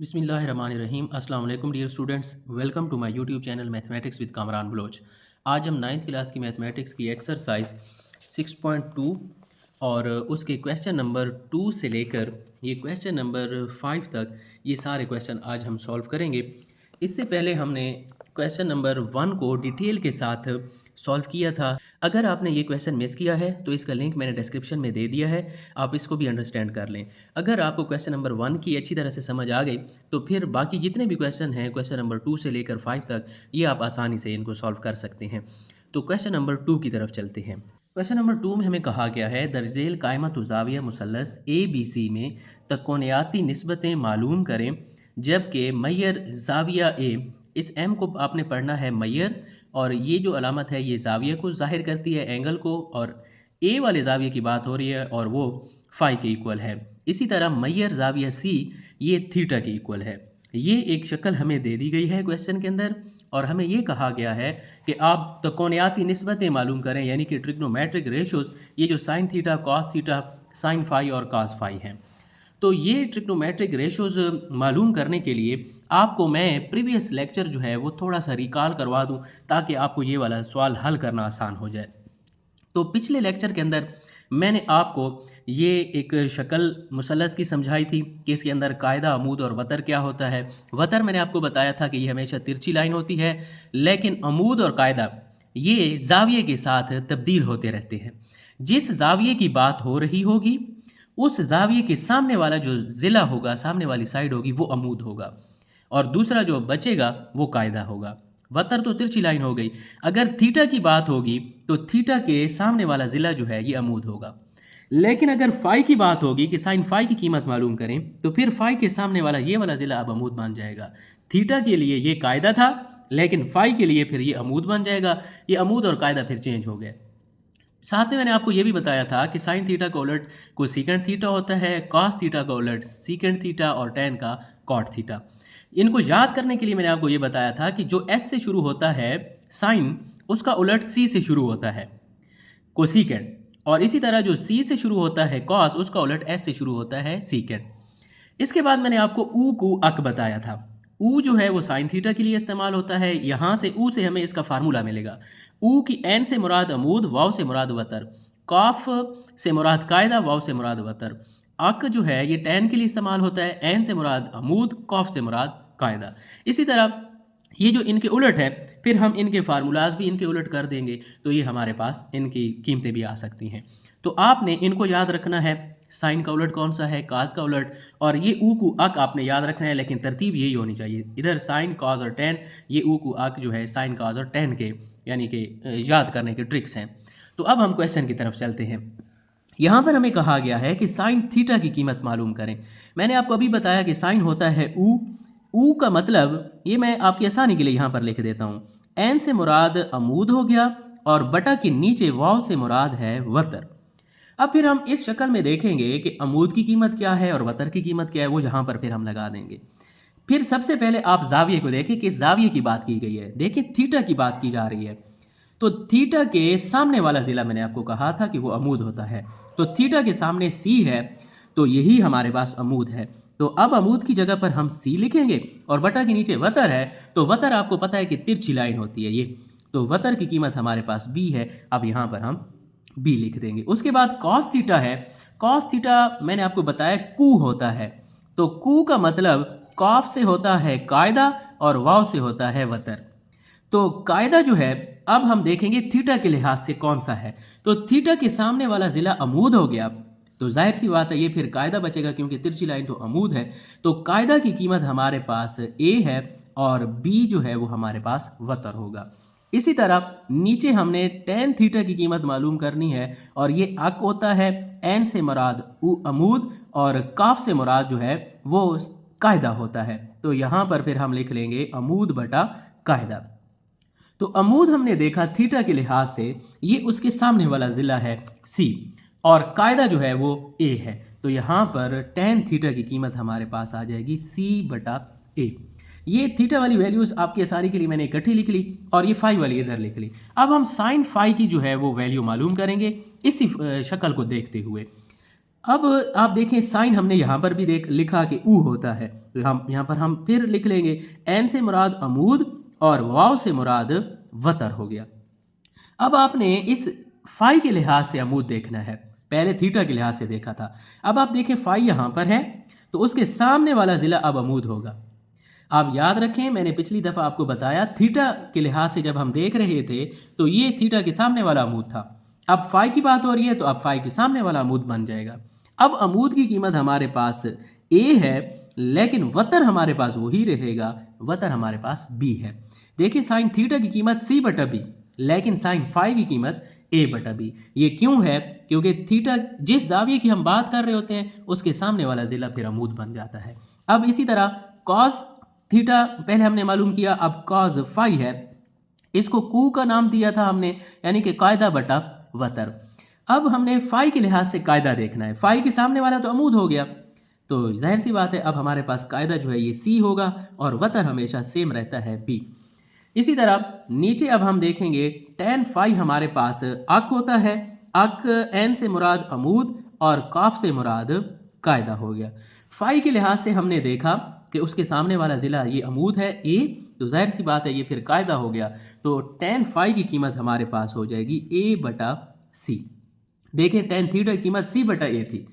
बिस्मिल्लाहिर्रहमानिर्रहीम। अस्सलाम वालेकुम dear students, welcome to my YouTube channel mathematics with Kamran Baloch. आज हम नाइन्थ क्लास की मैथमेटिक्स की एक्सरसाइज 6.2 और उसके क्वेश्चन नंबर 2 से लेकर ये क्वेश्चन नंबर 5 तक ये सारे क्वेश्चन आज हम सॉल्व करेंगे। इससे पहले हमने क्वेश्चन नंबर 1 को डिटेल के साथ सॉल्व किया था। अगर आपने ये क्वेश्चन मिस किया है तो इसका लिंक मैंने डिस्क्रिप्शन में दे दिया है, आप इसको भी अंडरस्टैंड कर लें। अगर आपको क्वेश्चन नंबर 1 की अच्छी तरह से समझ आ गई तो फिर बाकी जितने भी क्वेश्चन हैं क्वेश्चन नंबर 2 से लेकर 5 तक ये आप आसानी से इनको सॉल्व कर सकते हैं। तो क्वेश्चन नंबर 2 की तरफ चलते हैं। क्वेश्चन नंबर 2 में हमें कहा गया है दरजेल कायमत ज़ाविया मुसल्लस ABC में तकोनियाती निस्बतें मालूम करें, जबकि मैयर ज़ाविया ए, इस एम को आपने पढ़ना है मैयर, और ये जो अलामत है ये ज़ाविया को ज़ाहिर करती है, एंगल को, और ए वाले ज़ाविया की बात हो रही है और वो फाई के इक्वल है। इसी तरह मैयर ज़ाविया सी ये थीटा के इक्वल है। ये एक शक्ल हमें दे दी गई है क्वेश्चन के अंदर और हमें ये कहा गया है कि आप तकोनियाती निस्बतें मालूम करें, यानी कि ट्रिग्नोमेट्रिक रेशोज़, ये जो sine theta, cos theta, sine phi और कॉस फाई हैं। तो ये ट्रिग्नोमेट्रिक रेशोज़ मालूम करने के लिए आपको मैं प्रीवियस लेक्चर जो है वो थोड़ा सा रिकॉल करवा दूं ताकि आपको ये वाला सवाल हल करना आसान हो जाए। तो पिछले लेक्चर के अंदर मैंने आपको ये एक शक्ल मुसल्लस की समझाई थी कि इसके अंदर कायदा, अमूद और वतर क्या होता है। वतर मैंने आपको बताया था कि ये हमेशा तिरछी लाइन होती है, लेकिन अमूद और कायदा ये जाविये के साथ तब्दील होते रहते हैं। जिस जाविये की बात हो रही होगी उस जाविये के सामने वाला जो ज़िला होगा, सामने वाली साइड होगी, वो अमूद होगा और दूसरा जो बचेगा वो कायदा होगा। वतर तो तिरछी लाइन हो गई। अगर थीटा की बात होगी तो थीटा के सामने वाला ज़िला जो है ये अमूद होगा। लेकिन अगर फाई की बात होगी कि साइन फाई की कीमत मालूम करें तो फिर फाई के सामने वाला ये वाला ज़िला अब अमूद बन जाएगा। थीटा के लिए ये कायदा था, लेकिन फाई के लिए फिर ये अमूद बन जाएगा। ये अमूद और कायदा फिर चेंज हो गए। साथ में मैंने आपको ये भी बताया था कि साइन थीटा का उलट को सीकेंट थीटा होता है, कॉस थीटा का उलट सीकेंट थीटा और टेन का कॉट थीटा। इनको याद करने के लिए मैंने आपको ये बताया था कि जो एस से शुरू होता है साइन, उसका उलट सी से शुरू होता है कोसीकेंट, और इसी तरह जो सी से शुरू होता है कॉस, उसका उलट एस से शुरू होता है सीकेंट। इसके बाद मैंने आपको ऊ को अक बताया था। ऊ जो है वो साइन थीटा के लिए इस्तेमाल होता है। यहाँ से ऊ से हमें इसका फार्मूला मिलेगा। ऊ की एन से मुराद अमूद, वाव से मुराद वतर, काफ से मुराद कायदा, वाव से मुराद वतर। अक जो है ये टैन के लिए इस्तेमाल होता है, एन से मुराद अमूद, कॉफ से मुराद कायदा। इसी तरह ये जो इनके उलट है, फिर हम इनके फार्मूलाज भी इनके उलट कर देंगे तो ये हमारे पास इनकी कीमतें भी आ सकती हैं। तो आपने इनको याद रखना है, साइन का उलट कौन सा है, काज का उलट, और ये ऊ को अक आपने याद रखना है, लेकिन तरतीब यही होनी चाहिए, इधर साइन काज और टेन, ये ऊ को अक जो है साइन काज और टेन के यानी कि याद करने के ट्रिक्स हैं। तो अब हम क्वेश्चन की तरफ चलते हैं। यहाँ पर हमें कहा गया है कि साइन थीटा की कीमत मालूम करें। मैंने आपको अभी बताया कि साइन होता है ऊ। ऊ का मतलब ये मैं आपकी आसानी के लिए यहाँ पर लिख देता हूँ। एन से मुराद अमूद हो गया और बटा के नीचे वाव से मुराद है वतर। अब फिर हम इस शक्ल में देखेंगे कि अमूद की कीमत क्या है और वतर की कीमत क्या है, वो यहाँ पर फिर हम लगा देंगे। फिर सबसे पहले आप जाविये को देखें कि जाविये की बात की गई है। देखिए थीटा की बात की जा रही है, तो थीटा के सामने वाला ज़िला मैंने आपको कहा था कि वो अमूद होता है। तो थीटा के सामने सी है तो यही हमारे पास अमूद है। तो अब अमूद की जगह पर हम सी लिखेंगे और बटा के नीचे वतर है, तो वतर आपको पता है कि तिरछी लाइन होती है ये, तो वतर की कीमत हमारे पास बी है। अब यहाँ पर हम बी लिख देंगे। उसके बाद कॉस थीटा है। कॉस थीटा मैंने आपको बताया कू होता है, तो कू का मतलब कॉफ से होता है कायदा और वाव से होता है वतर। तो कायदा जो है अब हम देखेंगे थीटा के लिहाज से कौन सा है। तो थीटा के सामने वाला ज़िला अमूद हो गया, तो जाहिर सी बात है ये फिर कायदा बचेगा क्योंकि तिरछी लाइन तो अमूद है। तो कायदा की कीमत हमारे पास ए है और बी जो है वो हमारे पास वतर होगा। इसी तरह नीचे हमने टेन थीटा की कीमत मालूम करनी है और ये अक होता है, एन से मुराद अमूद और काफ से मुराद जो है वो कायदा होता है। तो यहाँ पर फिर हम लिख लेंगे अमूद बटा कायदा। तो अमूद हमने देखा थीटा के लिहाज से ये उसके सामने वाला ज़िला है सी और कायदा जो है वो ए है। तो यहाँ पर टेन थीटा की कीमत हमारे पास आ जाएगी सी बटा ए। ये थीटा वाली वैल्यूज़ आपकी आसानी के लिए मैंने इकट्ठी लिख ली और ये फाई वाली इधर लिख ली। अब हम साइन फाई की जो है वो वैल्यू मालूम करेंगे इसी शक्ल को देखते हुए। अब आप देखें साइन हमने यहाँ पर भी देख लिखा कि ऊ होता है, तो हम यहाँ पर हम फिर लिख लेंगे एन से मुराद अमूद और वाव से मुराद वतर हो गया। अब आपने इस फाई के लिहाज से अमूद देखना है, पहले थीटा के लिहाज से देखा था। अब आप देखें फाई यहाँ पर है तो उसके सामने वाला ज़िला अब अमूद होगा। आप याद रखें मैंने पिछली दफ़ा आपको बताया थीटा के लिहाज से जब हम देख रहे थे तो ये थीटा के सामने वाला अमूद था। अब फाई की बात हो रही है तो अब फाई के सामने वाला अमूद बन जाएगा। अब अमूद की कीमत हमारे पास ए है लेकिन वतर हमारे पास वही रहेगा, वतर हमारे पास बी है। देखिए साइन थीटा की कीमत सी बटा बी लेकिन साइन फाई की कीमत ए बटा बी। ये क्यों है? क्योंकि थीटा जिस जाविये की हम बात कर रहे होते हैं उसके सामने वाला ज़िला फिर अमूद बन जाता है। अब इसी तरह कॉस थीटा पहले हमने मालूम किया, अब कॉस फाई है, इसको कू का नाम दिया था हमने, यानी कि कायदा बटा वतर। अब हमने फाई के लिहाज से कायदा देखना है, फाई के सामने वाला तो अमूद हो गया तो जाहिर सी बात है अब हमारे पास कायदा जो है ये सी होगा और वतर हमेशा सेम रहता है बी। इसी तरह नीचे अब हम देखेंगे टेन फाई हमारे पास अक होता है, अक एन से मुराद अमूद और काफ से मुराद कायदा हो गया। फाई के लिहाज से हमने देखा कि उसके सामने वाला ज़िला ये अमूद है ए, तो जाहिर सी बात है ये फिर कायदा हो गया, तो टेन फाई की कीमत हमारे पास हो जाएगी ए बटा सी। देखिए टेन थीटा की कीमत सी बटा ए थी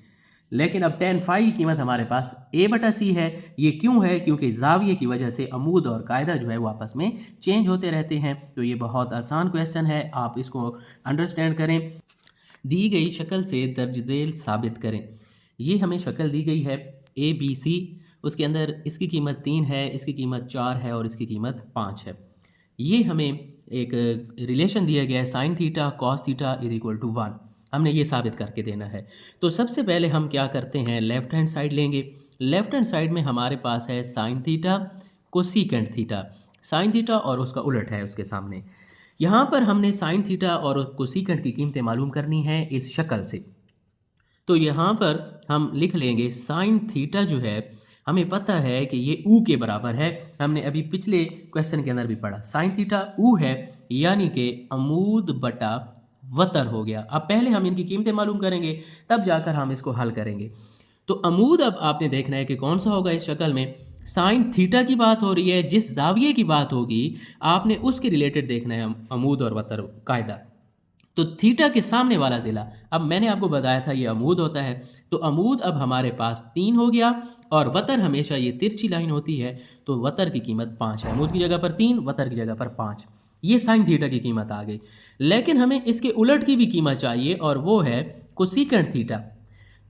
लेकिन अब टेन फाई की कीमत हमारे पास ए बटा सी है। ये क्यों है? क्योंकि जाविये की वजह से अमूद और कायदा जो है वो आपस में चेंज होते रहते हैं। तो ये बहुत आसान क्वेश्चन है, आप इसको अंडरस्टैंड करें। दी गई शक्ल से दर्ज झेल साबित करें। ये हमें शक्ल दी गई है ए बी सी, उसके अंदर इसकी कीमत 3 है, इसकी कीमत 4 है और इसकी कीमत 5 है। ये हमें एक रिलेशन दिया गया है sine theta cos theta is equal to 1, हमने ये साबित करके देना है। तो सबसे पहले हम क्या करते हैं, लेफ़्ट हैंड साइड लेंगे। लेफ़्ट हैंड साइड में हमारे पास है sine theta cosecant theta, sine theta और उसका उलट है उसके सामने। यहाँ पर हमने साइन थीटा और कोसीकेंट की कीमतें मालूम करनी है इस शक्ल से। तो यहाँ पर हम लिख लेंगे साइन थीटा जो है हमें पता है कि ये ऊ के बराबर है, हमने अभी पिछले क्वेश्चन के अंदर भी पढ़ा। साइन थीटा ऊ है यानी कि अमूद बटा वतर हो गया। अब पहले हम इनकी कीमतें मालूम करेंगे तब जाकर हम इसको हल करेंगे। तो अमूद अब आपने देखना है कि कौन सा होगा इस शक्ल में। साइन थीटा की बात हो रही है, जिस जाविये की बात होगी आपने उसके रिलेटेड देखना है अमूद और वतर कायदा। तो थीटा के सामने वाला ज़िला, अब मैंने आपको बताया था ये अमूद होता है, तो अमूद अब हमारे पास 3 हो गया और वतर हमेशा ये तिरछी लाइन होती है तो वतर की कीमत 5 है। अमूद की जगह पर 3, वतर की जगह पर 5, ये साइन थीटा की कीमत आ गई। लेकिन हमें इसके उलट की भी कीमत चाहिए और वो है कोसीकेंट थीटा।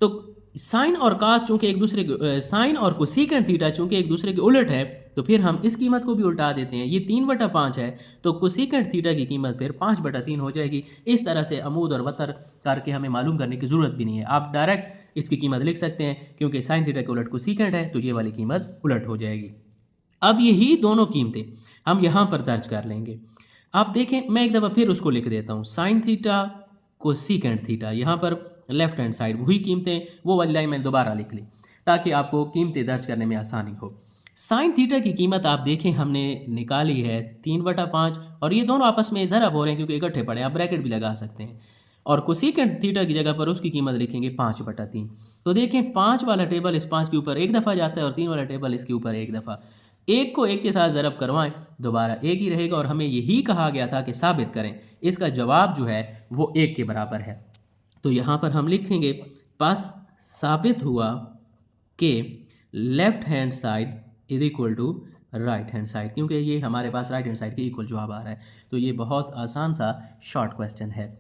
तो साइन और कास चूंकि एक दूसरे के साइन और कोसीकेंट थीटा चूंकि एक दूसरे के उलट है तो फिर हम इस कीमत को भी उल्टा देते हैं। ये 3 बटा 5 है तो कोसीकेंट थीटा की कीमत फिर 5 बटा 3 हो जाएगी। इस तरह से अमूद और वतर करके हमें मालूम करने की ज़रूरत भी नहीं है, आप डायरेक्ट इसकी कीमत लिख सकते हैं क्योंकि साइन थीटा के उलट कोसीकेंट है तो ये वाली कीमत उलट हो जाएगी। अब यही दोनों कीमतें हम यहाँ पर दर्ज कर लेंगे। आप देखें मैं एक दफ़ा फिर उसको लिख देता हूँ, साइन थीटा कोसीकेंट थीटा, यहाँ पर लेफ्ट हैंड साइड वही कीमतें, वो वाली लाइन मैंने दोबारा लिख ली ताकि आपको कीमतें दर्ज करने में आसानी हो। साइन थीटा की कीमत आप देखें हमने निकाली है 3 बटा 5 और ये दोनों आपस में ज़रब हो रहे हैं क्योंकि इकट्ठे पड़े, आप ब्रैकेट भी लगा सकते हैं। और कोसीकेंट थीटा की जगह पर उसकी कीमत लिखेंगे 5 बटा 3। तो देखें 5 वाला टेबल इस 5 के ऊपर एक दफ़ा जाता है और 3 वाला टेबल इसके ऊपर एक दफ़ा। एक को एक के साथ ज़रब करवाएं दोबारा एक ही रहेगा और हमें यही कहा गया था कि साबित करें, इसका जवाब जो है वो 1 के बराबर है। तो यहाँ पर हम लिखेंगे बस साबित हुआ कि left hand side is equal to right hand side, क्योंकि ये हमारे पास राइट हैंड साइड के इक्वल जवाब आ रहा है। तो ये बहुत आसान सा शॉर्ट क्वेश्चन है।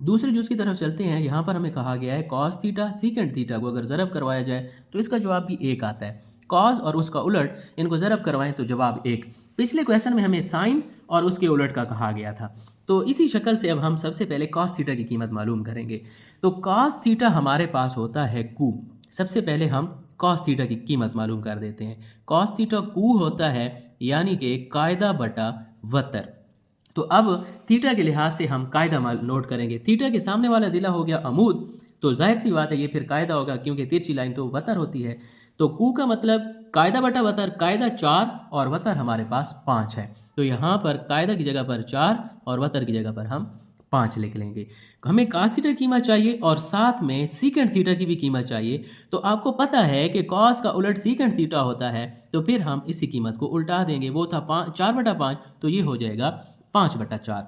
दूसरे जूस की तरफ चलते हैं। यहाँ पर हमें कहा गया है कॉस थीटा सीकेंट थीटा को अगर ज़रब करवाया जाए तो इसका जवाब भी 1 आता है। कॉस और उसका उलट इनको ज़रब करवाएं तो जवाब 1। पिछले क्वेश्चन में हमें साइन और उसके उलट का कहा गया था। तो इसी शक्ल से अब हम सबसे पहले कॉस थीटा की कीमत मालूम करेंगे। तो कॉस थीटा हमारे पास होता है कू। सबसे पहले हम कॉस थीटा की कीमत मालूम कर देते हैं। कॉस थीटा कू होता है यानी कि कायदा बटा वतर। तो अब थीटा के लिहाज से हम कायदा नोट करेंगे। थीटा के सामने वाला ज़िला हो गया अमूद, तो जाहिर सी बात है ये फिर कायदा होगा क्योंकि तिरछी लाइन तो वतर होती है। तो कू का मतलब कायदा बटा वतर, कायदा 4 और वतर हमारे पास 5 है। तो यहाँ पर कायदा की जगह पर 4 और वतर की जगह पर हम 5 लिख लेंगे। हमें cos थीटा की कीमत चाहिए और साथ में सीकेंट थीटा की भी कीमत चाहिए। तो आपको पता है कि cos का उलट सीकेंट थीटा होता है, तो फिर हम इसी कीमत को उल्टा देंगे। वो था 4/5, तो ये हो जाएगा 5/4।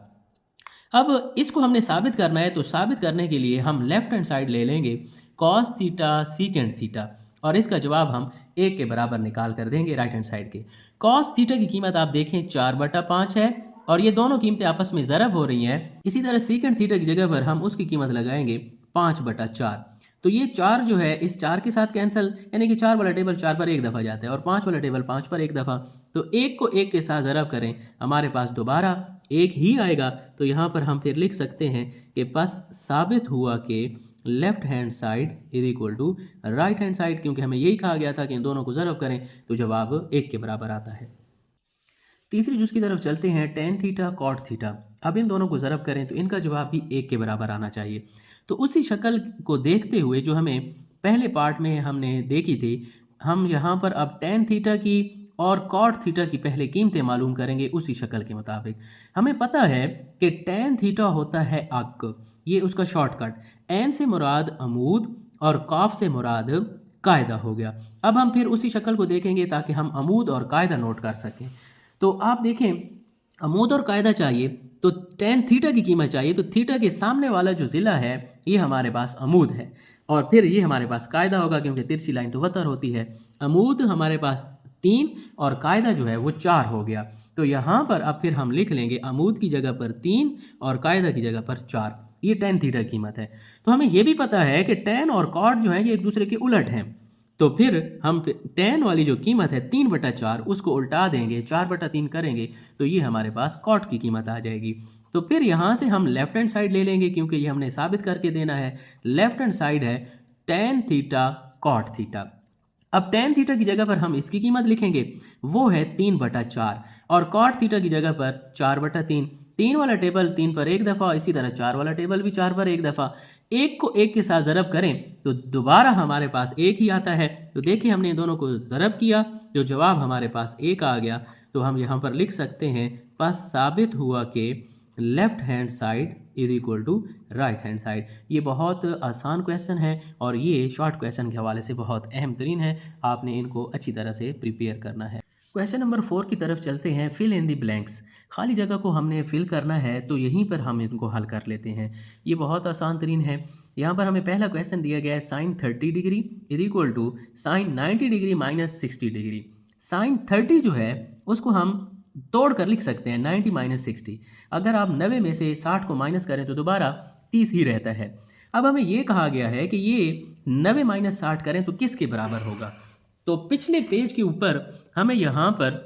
अब इसको हमने साबित करना है, तो साबित करने के लिए हम लेफ्ट हैंड साइड ले लेंगे cos थीटा सीकेंट थीटा, और इसका जवाब हम 1 के बराबर निकाल कर देंगे राइट हैंड साइड के। cos थीटा की कीमत आप देखें 4/5 है और ये दोनों कीमतें आपस में ज़रब हो रही हैं। इसी तरह सीकेंट थीटा की जगह पर हम उसकी कीमत लगाएंगे 5/4। तो ये 4 जो है इस 4 के साथ कैंसिल, यानी कि 4 वाला टेबल 4 पर एक दफ़ा जाता है और 5 वाला टेबल 5 पर एक दफ़ा। तो 1 को 1 के साथ ज़रब करें, हमारे पास दोबारा 1 ही आएगा। तो यहाँ पर हम फिर लिख सकते हैं कि बस साबित हुआ कि left hand side is equal to right hand side, क्योंकि हमें यही कहा गया था कि इन दोनों को ज़रब करें तो जवाब 1 के बराबर आता है। तीसरी जुज़ की तरफ चलते हैं, टेन थीटा कॉट थीटा। अब इन दोनों को ज़रब करें तो इनका जवाब भी 1 के बराबर आना चाहिए। तो उसी शक्ल को देखते हुए जो हमें पहले पार्ट में हमने देखी थी, हम यहाँ पर अब टेन थीटा की और कॉट थीटा की पहले कीमतें मालूम करेंगे उसी शक्ल के मुताबिक। हमें पता है कि टेन थीटा होता है अक, ये उसका शॉर्टकट। एन से मुराद अमूद और कॉफ से मुराद कायदा हो गया। अब हम फिर उसी शक्ल को देखेंगे ताकि हम अमूद और कायदा नोट कर सकें। तो आप देखें, अमूद और कायदा चाहिए तो टेन थीटा की कीमत चाहिए, तो थीटा के सामने वाला जो ज़िला है ये हमारे पास अमूद है और फिर ये हमारे पास कायदा होगा, क्योंकि तिरछी लाइन तो वतर होती है। अमूद हमारे पास 3 और कायदा जो है वो 4 हो गया। तो यहाँ पर अब फिर हम लिख लेंगे अमूद की जगह पर 3 और कायदा की जगह पर 4। ये टेन थीटा की कीमत है। तो हमें ये भी पता है कि टेन और कॉट जो है ये एक दूसरे के उलट हैं। तो फिर हम टेन वाली जो कीमत है 3/4 उसको उल्टा देंगे, 4/3 करेंगे तो ये हमारे पास कॉट की कीमत आ जाएगी। तो फिर यहाँ से हम लेफ्ट हैंड साइड ले लेंगे, क्योंकि ये हमने साबित करके देना है। लेफ्ट हैंड साइड है टेन थीटा कॉट थीटा। अब टेन थीटा की जगह पर हम इसकी कीमत लिखेंगे, वो है 3/4 और कॉट थीटा की जगह पर 4/3। 3 वाला टेबल 3 पर एक दफ़ा, इसी तरह 4 वाला टेबल भी 4 पर एक दफ़ा। 1 को 1 के साथ ज़रब करें तो दोबारा हमारे पास 1 ही आता है। तो देखिए हमने इन दोनों को ज़रब किया, जो जवाब हमारे पास 1 आ गया। तो हम यहाँ पर लिख सकते हैं, बस साबित हुआ कि left hand side is equal to right hand side. ये बहुत आसान क्वेश्चन है और ये शॉर्ट क्वेश्चन के हवाले से बहुत अहम तरीन है। आपने इनको अच्छी तरह से प्रिपेयर करना है। क्वेश्चन नंबर 4 की तरफ चलते हैं। Fill in the blanks. खाली जगह को हमने फिल करना है, तो यहीं पर हम इनको हल कर लेते हैं। ये बहुत आसान तरीन है। यहाँ पर हमें पहला क्वेश्चन दिया गया है, sine 30 degree is equal to sine 90 degree minus 60 degree. Sine 30 जो है उसको हम तोड़ कर लिख सकते हैं 90 माइनस 60। अगर आप 90 में से 60 को माइनस करें तो दोबारा 30 ही रहता है। अब हमें ये कहा गया है कि ये 90 माइनस 60 करें तो किसके बराबर होगा। तो पिछले पेज के ऊपर हमें यहाँ पर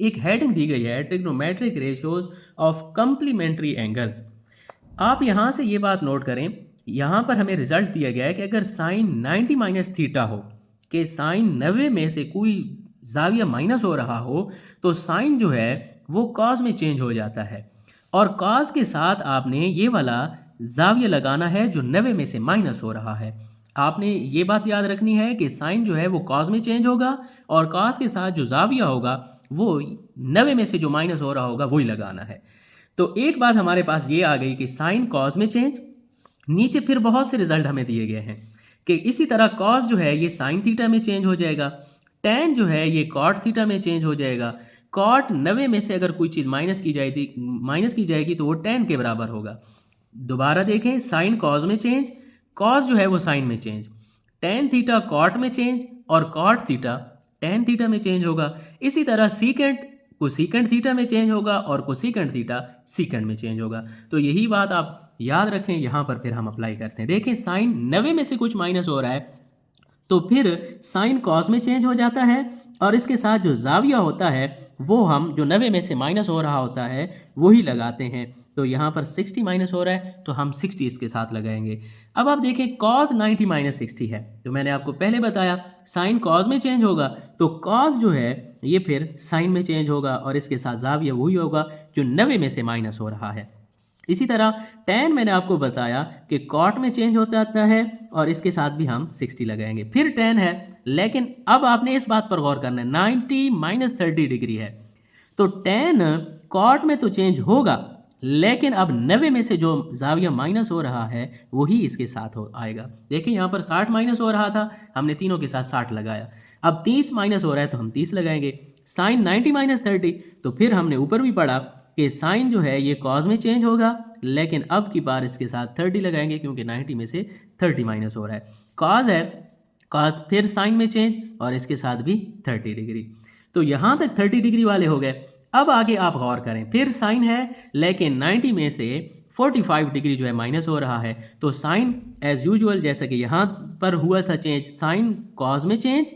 एक हेडिंग दी गई है, trigonometric ratios of complementary angles. आप यहाँ से ये बात नोट करें, यहाँ पर हमें रिजल्ट दिया गया है कि अगर साइन 90 माइनस थीटा हो, कि साइन 90 में से कोई जाविया माइनस हो रहा हो, तो साइन जो है वो कॉस में चेंज हो जाता है और कॉस के साथ आपने ये वाला जाविया लगाना है जो 90 में से माइनस हो रहा है। आपने ये बात याद रखनी है कि साइन जो है वो कॉस में चेंज होगा और कॉस के साथ जो जाविया होगा वो 90 में से जो माइनस हो रहा होगा वही लगाना है। तो एक बात हमारे पास ये आ गई कि साइन कॉस में चेंज। नीचे फिर बहुत से रिजल्ट हमें दिए गए हैं कि इसी तरह कॉस जो है ये साइन थीटा में चेंज हो जाएगा, टेन जो है ये कॉट थीटा में चेंज हो जाएगा, कॉट 90 में से अगर कोई चीज़ माइनस की जाएगी तो वो टेन के बराबर होगा। दोबारा देखें, साइन कॉस में चेंज, कॉस जो है वो साइन में चेंज, टेन थीटा कॉट में चेंज और कॉट थीटा टेन थीटा में चेंज होगा। इसी तरह सीकेंट को सीकेंट थीटा में चेंज होगा और को सीकेंट थीटा सीकेंट में चेंज होगा। तो यही बात आप याद रखें। यहाँ पर फिर हम अप्लाई करते हैं। देखें, साइन 90 में से कुछ माइनस हो रहा है तो फिर साइन कॉस में चेंज हो जाता है और इसके साथ जो जाविया होता है वो हम जो 90 में से माइनस हो रहा होता है वही लगाते हैं। तो यहाँ पर 60 माइनस हो रहा है तो हम 60 इसके साथ लगाएंगे। अब आप देखें, कॉस 90 माइनस 60 है, तो मैंने आपको पहले बताया साइन कॉस में चेंज होगा तो कॉस जो है ये फिर साइन में चेंज होगा और इसके साथ जाविया वही होगा जो 90 में से माइनस हो रहा है। इसी तरह टेन मैंने आपको बताया कि कॉट में चेंज होता आता है और इसके साथ भी हम 60 लगाएंगे। फिर टेन है, लेकिन अब आपने इस बात पर गौर करना है 90 माइनस 30 डिग्री है तो टेन कॉट में तो चेंज होगा लेकिन अब 90 में से जो जाविया माइनस हो रहा है वही इसके साथ हो आएगा। देखिए यहाँ पर 60 माइनस हो रहा था, हमने तीनों के साथ 60 लगाया। अब 30 माइनस हो रहा है तो हम 30 लगाएंगे। साइन 90 माइनस 30, तो फिर हमने ऊपर भी पढ़ा कि साइन जो है ये कॉज में चेंज होगा, लेकिन अब की बार इसके साथ 30 लगाएंगे क्योंकि 90 में से 30 माइनस हो रहा है। कॉज है, कॉज फिर साइन में चेंज और इसके साथ भी 30 डिग्री। तो यहाँ तक 30 डिग्री वाले हो गए। अब आगे आप गौर करें, फिर साइन है लेकिन 90 में से 45 डिग्री जो है माइनस हो रहा है, तो साइन एज यूजुअल जैसा कि यहाँ पर हुआ था चेंज, साइन कॉज में चेंज,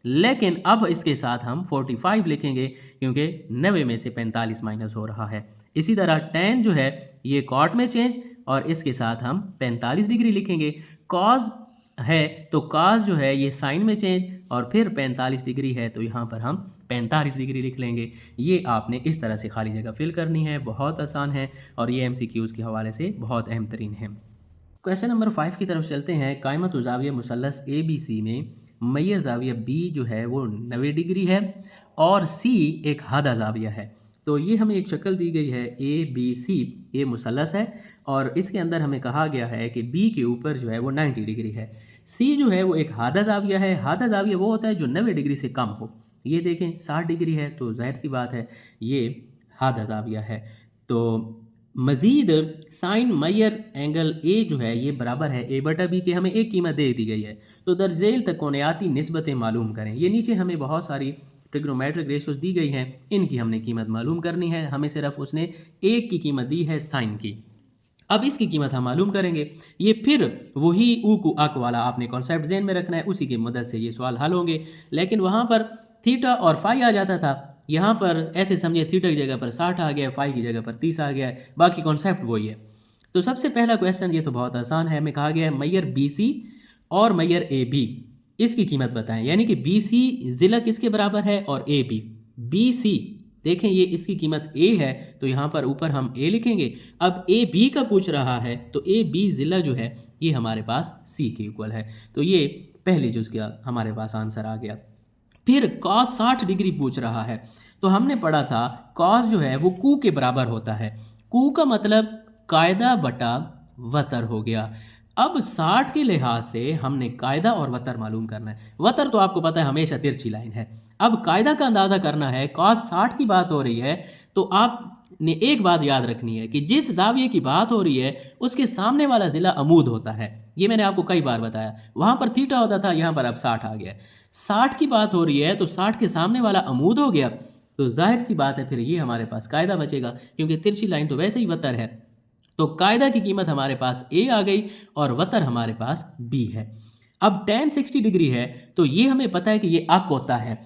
लेकिन अब इसके साथ हम 45 लिखेंगे क्योंकि 90 में से 45 माइनस हो रहा है। इसी तरह टेन जो है ये कॉट में चेंज और इसके साथ हम 45 डिग्री लिखेंगे। कॉज है तो कॉज जो है ये साइन में चेंज और फिर 45 डिग्री है तो यहाँ पर हम 45 डिग्री लिख लेंगे। ये आपने इस तरह से खाली जगह फिल करनी है, बहुत आसान है और ये MCQs के हवाले से बहुत अहम तरीन है। क्वेश्चन नंबर 5 की तरफ चलते हैं। कायमत ज़ाविया मुसल्लस ABC में मैयर ज़ाविया B जो है वो 90 डिग्री है और C एक हादा ज़ाविया है। तो ये हमें एक शक्ल दी गई है ABC, ये मुसल्लस है और इसके अंदर हमें कहा गया है कि B के ऊपर जो है वो 90 डिग्री है। C जो है वो एक हादा ज़ाविया है। हादा ज़ाविया वो होता है जो 90 डिग्री से कम हो। ये देखें 60 डिग्री है तो जाहिर सी बात है ये हादा ज़ाविया है। तो मज़ीद साइन मैयर एंगल A जो है ये बराबर है A/B के, हमें एक कीमत दे दी गई है। तो दरजेल तकोनियाती निस्बतें मालूम करें। ये नीचे हमें बहुत सारी ट्रिग्नोमेट्रिक रेशोज दी गई हैं, इनकी हमने कीमत मालूम करनी है। हमें सिर्फ उसने एक की कीमत दी है साइन की। अब इसकी कीमत हम मालूम करेंगे। ये फिर वही ऊ को अक वाला आपने कॉन्सेप्ट ज़हन में रखना है, उसी की मदद से ये सवाल हल होंगे। लेकिन वहाँ पर थीटा और फाई आ जाता था, यहाँ पर ऐसे समझिए थीटा की जगह पर 60 आ गया है, फाई की जगह पर 30 आ गया है, बाकी कॉन्सेप्ट वही है। तो सबसे पहला क्वेश्चन ये तो बहुत आसान है, हमें कहा गया है मैयर BC और मैयर AB इसकी कीमत बताएं, यानी कि BC ज़िला किसके बराबर है और AB। BC देखें ये इसकी कीमत A है तो यहाँ पर ऊपर हम A लिखेंगे। अब AB का पूछ रहा है तो AB ज़िला जो है ये हमारे पास C के इक्वल है। तो ये पहली जुज़ का हमारे पास आंसर आ गया। फिर कॉस 60 डिग्री पूछ रहा है तो हमने पढ़ा था कॉस जो है वो कू के बराबर होता है। कू का मतलब कायदा बटा वतर हो गया। अब 60 के लिहाज से हमने कायदा और वतर मालूम करना है। वतर तो आपको पता है हमेशा तिरछी लाइन है। अब कायदा का अंदाज़ा करना है, कॉस 60 की बात हो रही है तो आपने एक बात याद रखनी है कि जिस जाविये की बात हो रही है उसके सामने वाला ज़िला अमूद होता है। ये मैंने आपको कई बार बताया। वहाँ पर थीटा होता था, यहाँ पर अब 60 आ गया। 60 की बात हो रही है तो 60 के सामने वाला अमूद हो गया, तो जाहिर सी बात है फिर ये हमारे पास कायदा बचेगा क्योंकि तिरछी लाइन तो वैसे ही वतर है। तो कायदा की कीमत हमारे पास A आ गई और वतर हमारे पास B है। अब tan 60 डिग्री है तो ये हमें पता है कि ये अक होता है।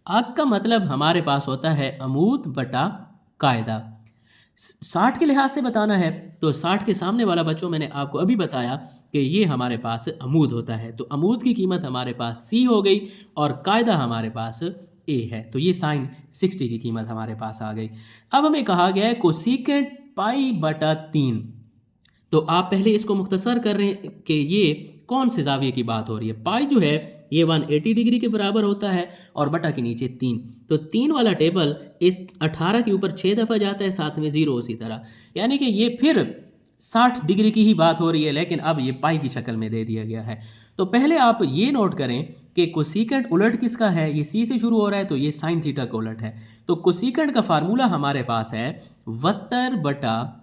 अक का मतलब हमारे पास होता है अमूद बटा कायदा। 60 के लिहाज से बताना है तो 60 के सामने वाला बच्चों मैंने आपको अभी बताया कि ये हमारे पास अमूद होता है। तो अमूद की कीमत हमारे पास C हो गई और कायदा हमारे पास A है। तो ये साइन 60 की कीमत हमारे पास आ गई। अब हमें कहा गया है कोसेकेंट पाई बटा 3। तो आप पहले इसको मुख्तसर कर रहे हैं कि ये कौन से जाविये की बात हो रही है। पाई जो है ये 180 डिग्री के बराबर होता है और बटा के नीचे 3। तो 3 वाला टेबल इस 18 के ऊपर 6 दफ़ा जाता है, साथ में 0 उसी तरह, यानी कि ये फिर 60 डिग्री की ही बात हो रही है, लेकिन अब ये पाई की शक्ल में दे दिया गया है। तो पहले आप ये नोट करें कि कोसेकेंट उलट किसका है, ये C से शुरू हो रहा है तो ये साइन थीटा का उलट है। तो कोसेकेंट का फार्मूला हमारे पास है वतर बटा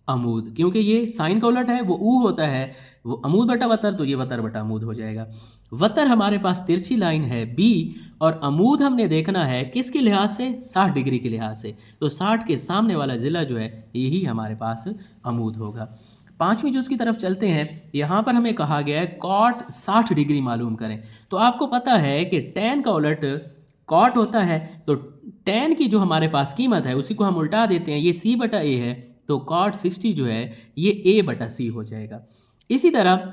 अमूद, क्योंकि ये साइन का उलट है, वो ऊ होता है, वो अमूद बटा वतर, तो ये वतर बटा अमूद हो जाएगा। वतर हमारे पास तिरछी लाइन है B और अमूद हमने देखना है किसके लिहाज से, 60 डिग्री के लिहाज से। तो 60 के सामने वाला ज़िला जो है यही हमारे पास अमूद होगा। 5वीं जुज़ की तरफ चलते हैं। यहाँ पर हमें कहा गया है कॉट 60 डिग्री मालूम करें। तो आपको पता है कि tan का उलट कॉट होता है, तो tan की जो हमारे पास कीमत है उसी को हम उल्टा देते हैं, ये C बटा A है, तो कॉट 60 जो है ये A बटा C हो जाएगा। इसी तरह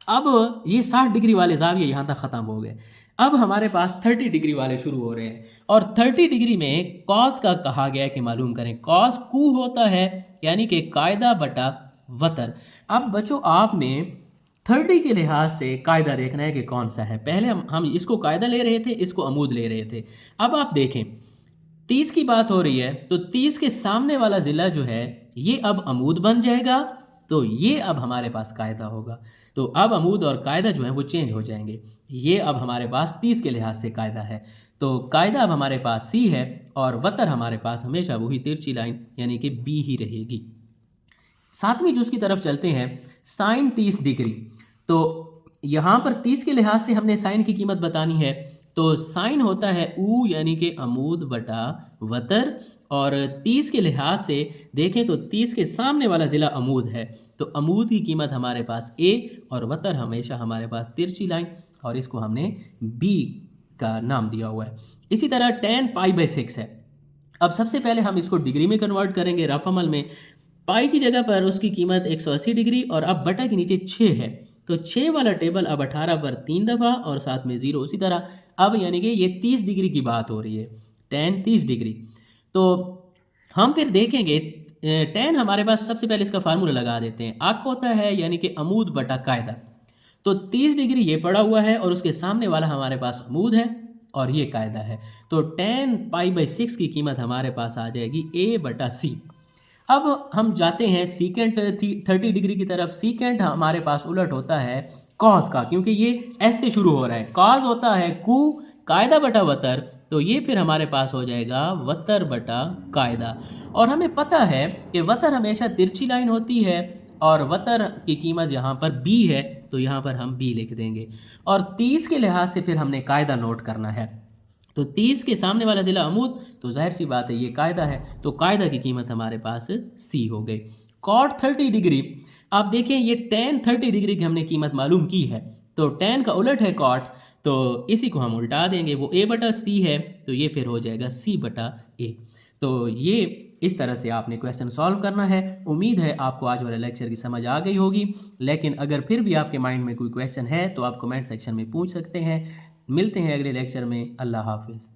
अब ये 60 डिग्री वाले ज़ाविये यहाँ तक ख़त्म हो गए। अब हमारे पास 30 डिग्री वाले शुरू हो रहे हैं और 30 डिग्री में कॉस का कहा गया है कि मालूम करें। कॉस कू होता है यानी कि कायदा बटा वतर। अब बच्चों आपने 30 के लिहाज से कायदा देखना है कि कौन सा है। पहले हम इसको कायदा ले रहे थे, इसको अमूद ले रहे थे। अब आप देखें 30 की बात हो रही है तो 30 के सामने वाला ज़िला जो है ये अब अमूद बन जाएगा, तो ये अब हमारे पास कायदा होगा। तो अब अमूद और कायदा जो है वो चेंज हो जाएंगे। ये अब हमारे पास 30 के लिहाज से कायदा है, तो कायदा अब हमारे पास सी है और वतर हमारे पास हमेशा वही तिरछी लाइन यानी कि बी ही रहेगी। 7वीं जुज की तरफ चलते हैं। Sine 30 degree. तो यहाँ पर 30 के लिहाज से हमने साइन की कीमत बतानी है। तो साइन होता है ऊ यानी कि अमूद बटा वतर, और 30 के लिहाज से देखें तो 30 के सामने वाला ज़िला अमूद है, तो अमूद की कीमत हमारे पास ए और वतर हमेशा हमारे पास तिरछी लाइन, और इसको हमने बी का नाम दिया हुआ है। इसी तरह tan π/6 है। अब सबसे पहले हम इसको डिग्री में कन्वर्ट करेंगे रफ अमल में। पाई की जगह पर उसकी कीमत 180 डिग्री और अब बटा के नीचे 6 है, तो 6 वाला टेबल अब 18 पर 3 दफ़ा और साथ में 0 उसी तरह। अब यानी कि ये 30 डिग्री की बात हो रही है, tan 30 डिग्री। तो हम फिर देखेंगे tan हमारे पास सबसे पहले इसका फार्मूला लगा देते हैं। आक होता है यानी कि अमूद बटा कायदा। तो 30 डिग्री ये पड़ा हुआ है और उसके सामने वाला हमारे पास अमूद है और ये कायदा है, तो tan π/6 की कीमत हमारे पास आ जाएगी a बटा सी। अब हम जाते हैं सीकेंट 30 डिग्री की तरफ। सीकेंट हमारे पास उलट होता है कॉस का, क्योंकि ये एस से शुरू हो रहा है। कॉस होता है कू कायदा बटा वतर, तो ये फिर हमारे पास हो जाएगा वतर बटा कायदा। और हमें पता है कि वतर हमेशा तिरछी लाइन होती है और वतर की कीमत यहाँ पर बी है, तो यहाँ पर हम बी लिख देंगे। और 30 के लिहाज से फिर हमने कायदा नोट करना है। तो 30 के सामने वाला ज़िला अमूद, तो जाहिर सी बात है ये कायदा है, तो कायदा की कीमत हमारे पास सी हो गई। Cot 30 degree. आप देखें ये tan 30 डिग्री की हमने कीमत मालूम की है, तो tan का उलट है कॉट, तो इसी को हम उल्टा देंगे, वो a बटा सी है, तो ये फिर हो जाएगा c बटा a। तो ये इस तरह से आपने क्वेश्चन सॉल्व करना है। उम्मीद है आपको आज वाले लेक्चर की समझ आ गई होगी, लेकिन अगर फिर भी आपके माइंड में कोई क्वेश्चन है तो आप कमेंट सेक्शन में पूछ सकते हैं। मिलते हैं अगले लेक्चर में। अल्लाह हाफिज़।